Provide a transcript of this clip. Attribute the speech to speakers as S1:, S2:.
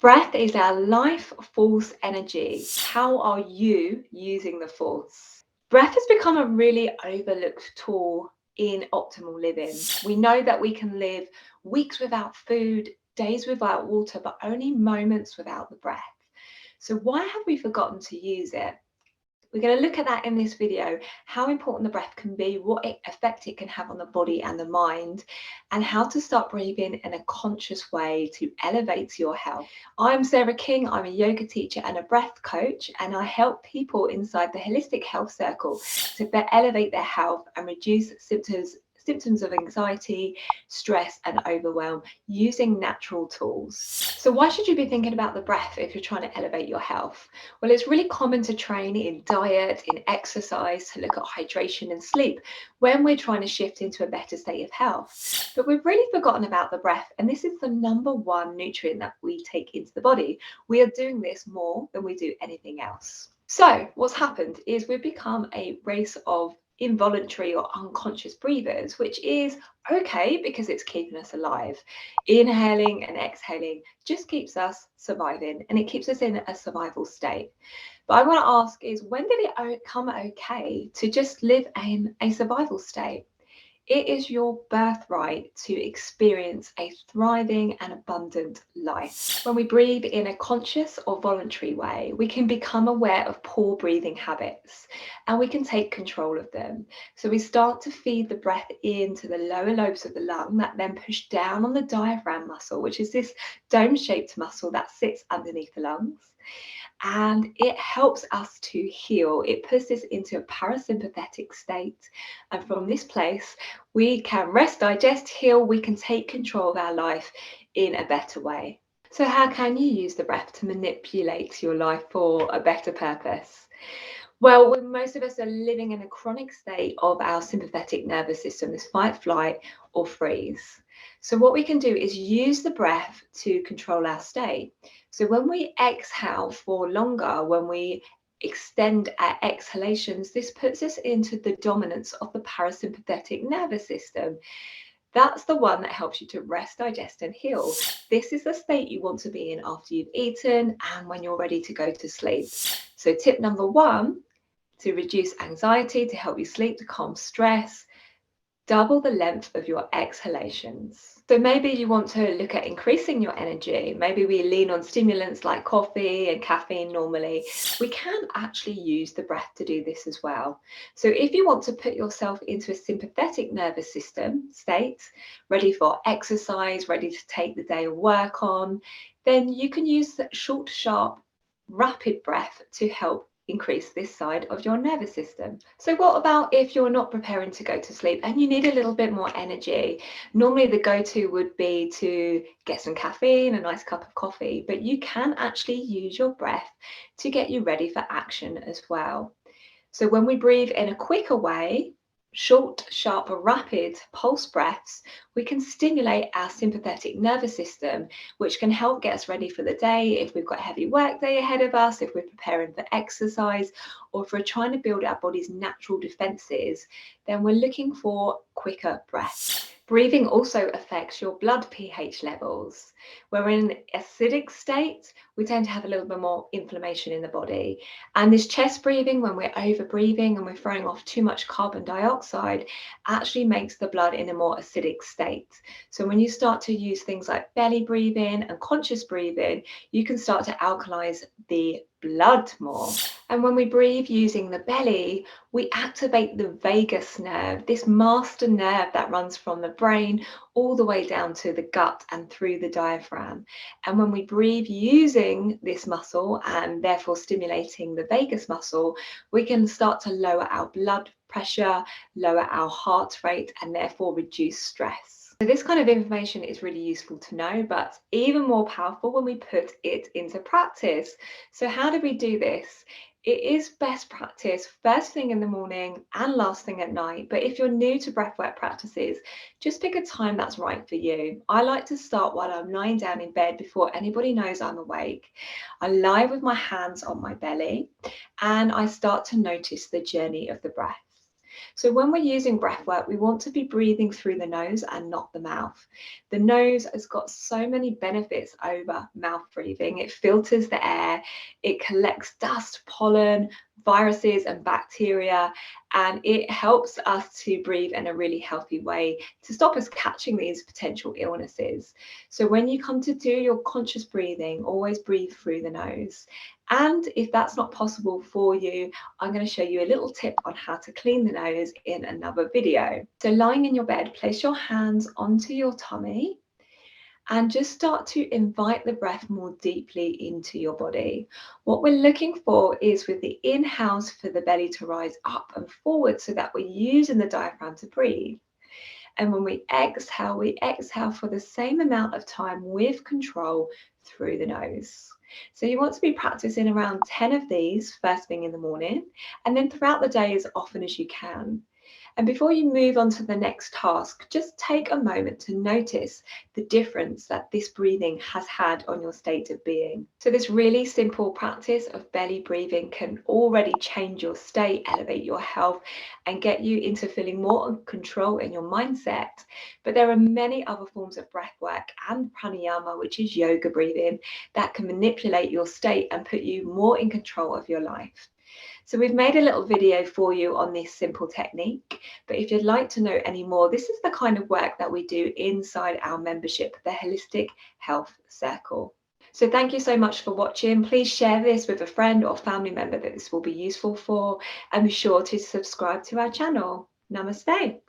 S1: Breath is our life force energy. How are you using the force? Breath has become a really overlooked tool in optimal living. We know that we can live weeks without food, days without water, but only moments without the breath. So, why have we forgotten to use it? We're going to look at that in this video, how important the breath can be, what effect it can have on the body and the mind, and how to start breathing in a conscious way to elevate your health. I'm Sarah King, I'm a yoga teacher and a breath coach, and I help people inside the Holistic Health Circle to elevate their health and reduce symptoms of anxiety, stress, and overwhelm using natural tools. So, why should you be thinking about the breath if you're trying to elevate your health? Well, it's really common to train in diet, in exercise, to look at hydration and sleep when we're trying to shift into a better state of health. But we've really forgotten about the breath, and this is the number one nutrient that we take into the body. We are doing this more than we do anything else. So, what's happened is we've become a race of involuntary or unconscious breathers, which is okay because it's keeping us alive. Inhaling and exhaling just keeps us surviving and it keeps us in a survival state. But I want to ask is, when did it become okay to just live in a survival state? It is your birthright to experience a thriving and abundant life. When we breathe in a conscious or voluntary way, we can become aware of poor breathing habits and we can take control of them. So we start to feed the breath into the lower lobes of the lung that then push down on the diaphragm muscle, which is this dome-shaped muscle that sits underneath the lungs. And it helps us to heal. It puts us into a parasympathetic state. And from this place, we can rest, digest, heal. We can take control of our life in a better way. So, how can you use the breath to manipulate your life for a better purpose? Well, when most of us are living in a chronic state of our sympathetic nervous system, this fight, flight, or freeze. So, what we can do is use the breath to control our state. So, when we exhale for longer, when we extend our exhalations, this puts us into the dominance of the parasympathetic nervous system. That's the one that helps you to rest, digest, and heal. This is the state you want to be in after you've eaten and when you're ready to go to sleep. So, tip number one, to reduce anxiety, to help you sleep, to calm stress, double the length of your exhalations. So maybe you want to look at increasing your energy. Maybe we lean on stimulants like coffee and caffeine normally. We can actually use the breath to do this as well. So if you want to put yourself into a sympathetic nervous system state, ready for exercise, ready to take the day of work on, then you can use short, sharp, rapid breath to help increase this side of your nervous system. So what about if you're not preparing to go to sleep and you need a little bit more energy? Normally the go-to would be to get some caffeine, a nice cup of coffee, but you can actually use your breath to get you ready for action as well. So when we breathe in a quicker way, short, sharp, rapid pulse breaths, we can stimulate our sympathetic nervous system, which can help get us ready for the day if we've got a heavy work day ahead of us, if we're preparing for exercise, or if we're trying to build our body's natural defenses, then we're looking for quicker breaths. Breathing also affects your blood pH levels. We're in an acidic state, we tend to have a little bit more inflammation in the body. And this chest breathing, when we're over breathing and we're throwing off too much carbon dioxide, actually makes the blood in a more acidic state. So when you start to use things like belly breathing and conscious breathing, you can start to alkalize the blood more. And when we breathe using the belly, we activate the vagus nerve, this master nerve that runs from the brain all the way down to the gut and through the diaphragm. And when we breathe using this muscle and therefore stimulating the vagus muscle, we can start to lower our blood pressure, lower our heart rate, and therefore reduce stress. So this kind of information is really useful to know, but even more powerful when we put it into practice. So how do we do this? It is best practice first thing in the morning and last thing at night. But if you're new to breathwork practices, just pick a time that's right for you. I like to start while I'm lying down in bed before anybody knows I'm awake. I lie with my hands on my belly and I start to notice the journey of the breath. So when we're using breath work, we want to be breathing through the nose and not the mouth. The nose has got so many benefits over mouth breathing. It filters the air, it collects dust, pollen, viruses and bacteria, and it helps us to breathe in a really healthy way to stop us catching these potential illnesses. So when you come to do your conscious breathing, always breathe through the nose. And if that's not possible for you, I'm going to show you a little tip on how to clean the nose in another video. So lying in your bed, place your hands onto your tummy and just start to invite the breath more deeply into your body. What we're looking for is with the inhales for the belly to rise up and forward so that we're using the diaphragm to breathe. And when we exhale for the same amount of time with control through the nose. So you want to be practicing around 10 of these first thing in the morning, and then throughout the day as often as you can. And before you move on to the next task, just take a moment to notice the difference that this breathing has had on your state of being. So this really simple practice of belly breathing can already change your state, elevate your health, and get you into feeling more in control in your mindset. But there are many other forms of breath work and pranayama, which is yoga breathing, that can manipulate your state and put you more in control of your life. So we've made a little video for you on this simple technique, but if you'd like to know any more, this is the kind of work that we do inside our membership, the Holistic Health Circle. So thank you so much for watching. Please share this with a friend or family member that this will be useful for, and be sure to subscribe to our channel. Namaste.